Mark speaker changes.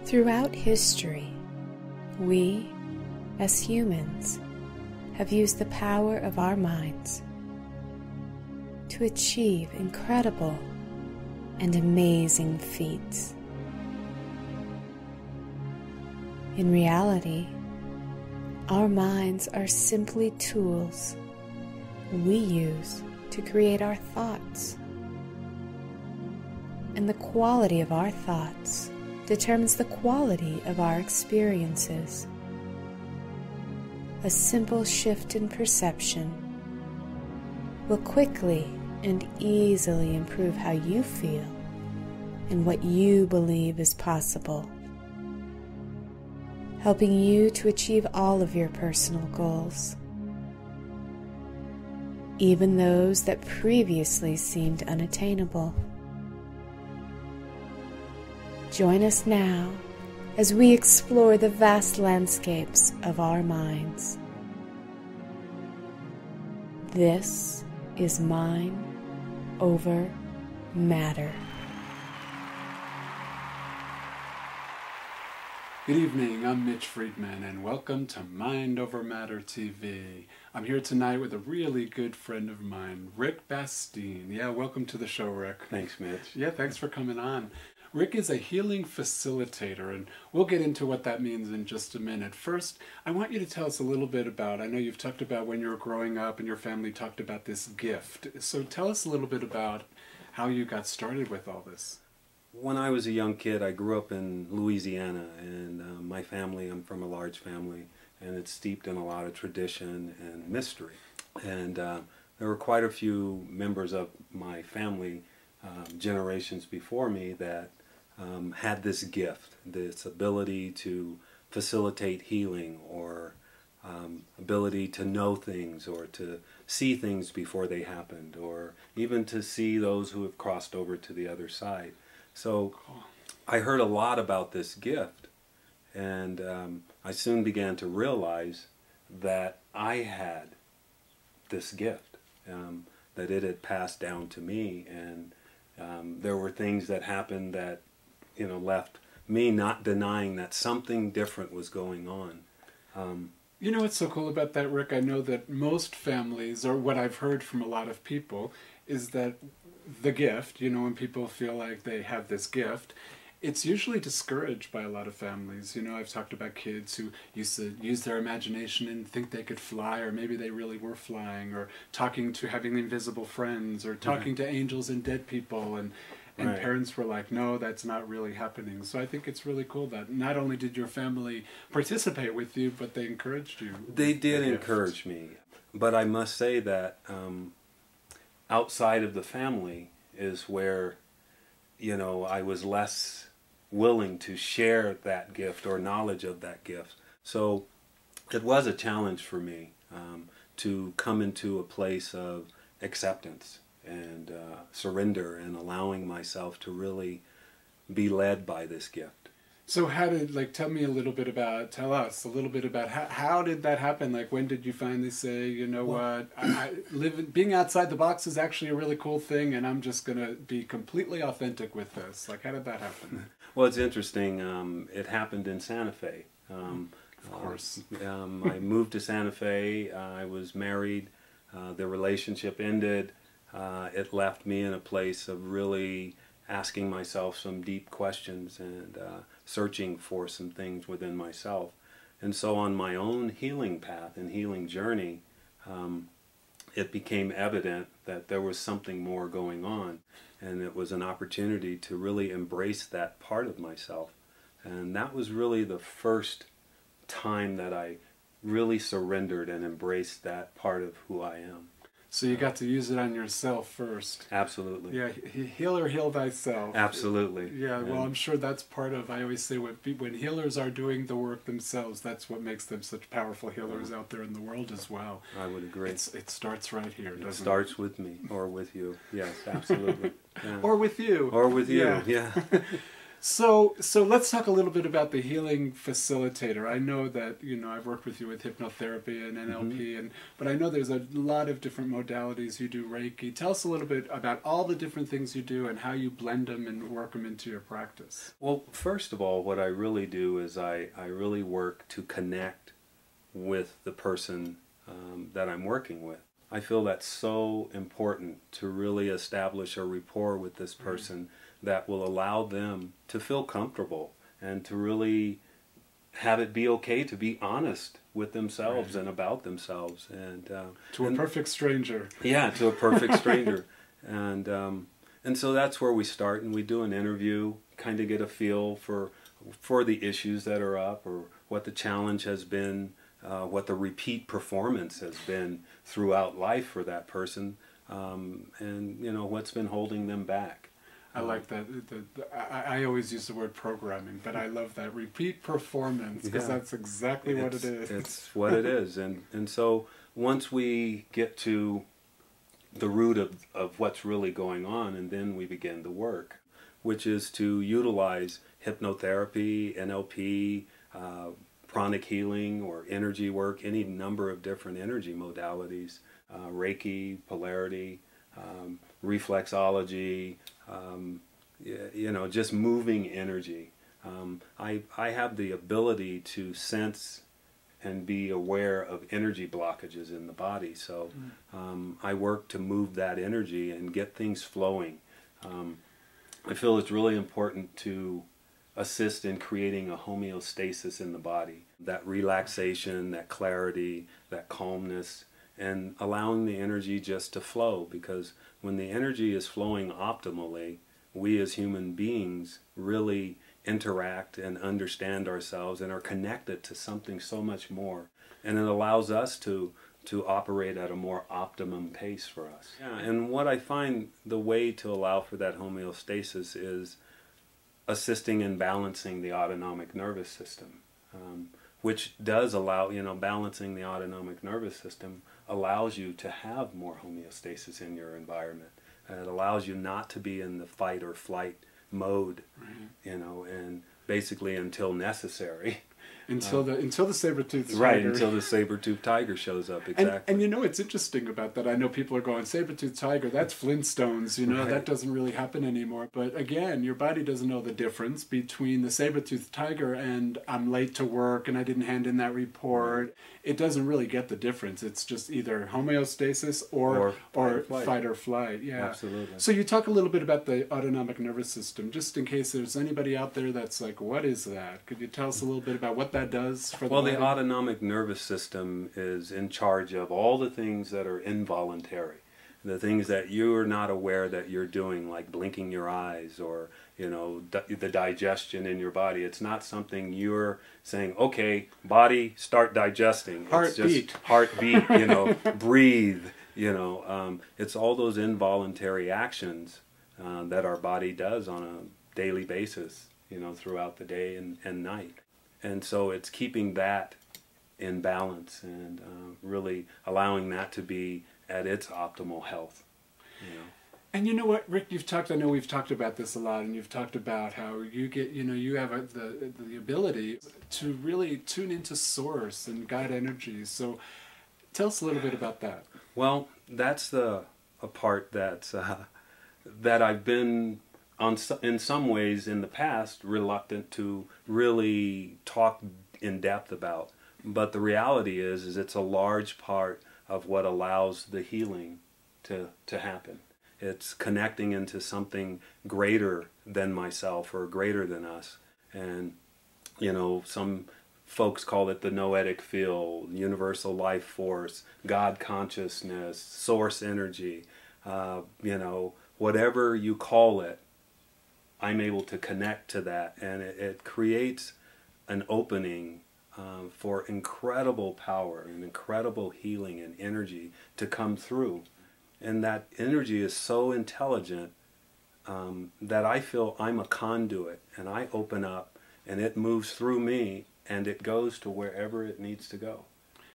Speaker 1: Throughout history, we, as humans, have used the power of our minds to achieve incredible and amazing feats. In reality, our minds are simply tools we use to create our thoughts. And the quality of our thoughts determines the quality of our experiences. A simple shift in perception will quickly and easily improve how you feel and what you believe is possible, helping you to achieve all of your personal goals, even those that previously seemed unattainable. Join us now as we explore the vast landscapes of our minds. This is Mind Over Matter.
Speaker 2: Good evening, I'm Mitch Friedman, and welcome to Mind Over Matter TV. I'm here tonight with a really good friend of mine, Rick Bastine. Yeah, welcome to the show, Rick.
Speaker 3: Thanks, Mitch.
Speaker 2: Yeah, thanks for coming on. Rick is a healing facilitator, and we'll get into what that means in just a minute. First, I want you to tell us a little bit about, I know you've talked about when you were growing up and your family talked about this gift. So tell us a little bit about how you got started with all this.
Speaker 3: When I was a young kid, I grew up in Louisiana, and my family, I'm from a large family, and it's steeped in a lot of tradition and mystery. And there were quite a few members of my family, generations before me, that had this gift, this ability to facilitate healing, or ability to know things, or to see things before they happened, or even to see those who have crossed over to the other side. So I heard a lot about this gift, and I soon began to realize that I had this gift, that it had passed down to me, and there were things that happened that, left me not denying that something different was going on.
Speaker 2: You know what's so cool about that, Rick? I know that most families, or what I've heard from a lot of people, is that the gift, when people feel like they have this gift, it's usually discouraged by a lot of families. I've talked about kids who used to use their imagination and think they could fly, or maybe they really were flying, or having invisible friends, or talking to angels and dead people, and
Speaker 3: Right.
Speaker 2: Parents were like, no, that's not really happening. So I think it's really cool that not only did your family participate with you, but they encouraged you.
Speaker 3: They did encourage me, but I must say that outside of the family is where, I was less willing to share that gift or knowledge of that gift. So it was a challenge for me to come into a place of acceptance and surrender, and allowing myself to really be led by this gift.
Speaker 2: So how did, tell us a little bit about how did that happen? When did you finally say, being outside the box is actually a really cool thing, and I'm just going to be completely authentic with this? How did that happen?
Speaker 3: Well, it's interesting. It happened in Santa Fe.
Speaker 2: Of course.
Speaker 3: I moved to Santa Fe. I was married. The relationship ended. It left me in a place of really asking myself some deep questions and searching for some things within myself. And so on my own healing path and healing journey, it became evident that there was something more going on, and it was an opportunity to really embrace that part of myself. And that was really the first time that I really surrendered and embraced that part of who I am.
Speaker 2: So you got to use it on yourself first.
Speaker 3: Absolutely.
Speaker 2: Yeah, healer, heal thyself.
Speaker 3: Absolutely.
Speaker 2: Yeah, well, I'm sure that's part of, I always say, when healers are doing the work themselves, that's what makes them such powerful healers out there in the world as well.
Speaker 3: I would agree.
Speaker 2: It starts right here, doesn't it?
Speaker 3: It starts with me, or with you. Yes, absolutely. Yeah.
Speaker 2: Or with you.
Speaker 3: Or with you,
Speaker 2: Yeah. So let's talk a little bit about the healing facilitator. I know that, I've worked with you with hypnotherapy and NLP, but I know there's a lot of different modalities. You do Reiki. Tell us a little bit about all the different things you do and how you blend them and work them into your practice.
Speaker 3: Well, first of all, what I really do is I really work to connect with the person that I'm working with. I feel that's so important to really establish a rapport with this person that will allow them to feel comfortable and to really have it be okay to be honest with themselves and about themselves. And
Speaker 2: to a perfect stranger.
Speaker 3: Yeah, to a perfect stranger. And so that's where we start, and we do an interview, kind of get a feel for the issues that are up, or what the challenge has been, what the repeat performance has been throughout life for that person, and what's been holding them back.
Speaker 2: I like that. I always use the word programming, but I love that repeat performance, because that's exactly what it is.
Speaker 3: It's what it is. And so once we get to the root of what's really going on, and then we begin the work, which is to utilize hypnotherapy, NLP, pranic healing, or energy work, any number of different energy modalities, Reiki, polarity, reflexology, just moving energy. I have the ability to sense and be aware of energy blockages in the body, so I work to move that energy and get things flowing. I feel it's really important to assist in creating a homeostasis in the body, that relaxation, that clarity, that calmness, and allowing the energy just to flow, because when the energy is flowing optimally, we as human beings really interact and understand ourselves and are connected to something so much more, and it allows us to operate at a more optimum pace for us. Yeah, and what I find the way to allow for that homeostasis is assisting in balancing the autonomic nervous system, which does allow, balancing the autonomic nervous system allows you to have more homeostasis in your environment. It allows you not to be in the fight or flight mode, and basically until necessary.
Speaker 2: Until the saber-toothed tiger.
Speaker 3: Right, until the saber-toothed tiger shows up, exactly.
Speaker 2: And it's interesting about that. I know people are going, saber-toothed tiger, that's Flintstones, that doesn't really happen anymore. But again, your body doesn't know the difference between the saber-toothed tiger and I'm late to work and I didn't hand in that report. It doesn't really get the difference. It's just either homeostasis or fight or flight. Yeah,
Speaker 3: absolutely.
Speaker 2: So you talk a little bit about the autonomic nervous system, just in case there's anybody out there that's like, what is that? Could you tell us a little bit about what that does for the body?
Speaker 3: The autonomic nervous system is in charge of all the things that are involuntary, the things that you're not aware that you're doing, like blinking your eyes, or the digestion in your body. It's not something you're saying, okay, body, start digesting.
Speaker 2: Heartbeat.
Speaker 3: It's just heartbeat, breathe, it's all those involuntary actions that our body does on a daily basis, throughout the day and night. And so it's keeping that in balance and really allowing that to be at its optimal health.
Speaker 2: And you know what, Rick, I know we've talked about this a lot, and you've talked about how you get, you have the ability to really tune into source and guide energies. So tell us a little bit about that.
Speaker 3: Well, that's a part that I've been, in some ways in the past, reluctant to really talk in depth about. But the reality is it's a large part of what allows the healing to happen. It's connecting into something greater than myself or greater than us. And, some folks call it the noetic field, universal life force, God consciousness, source energy, whatever you call it, I'm able to connect to that. And it creates an opening for incredible power and incredible healing and energy to come through. And that energy is so intelligent that I feel I'm a conduit, and I open up and it moves through me and it goes to wherever it needs to go.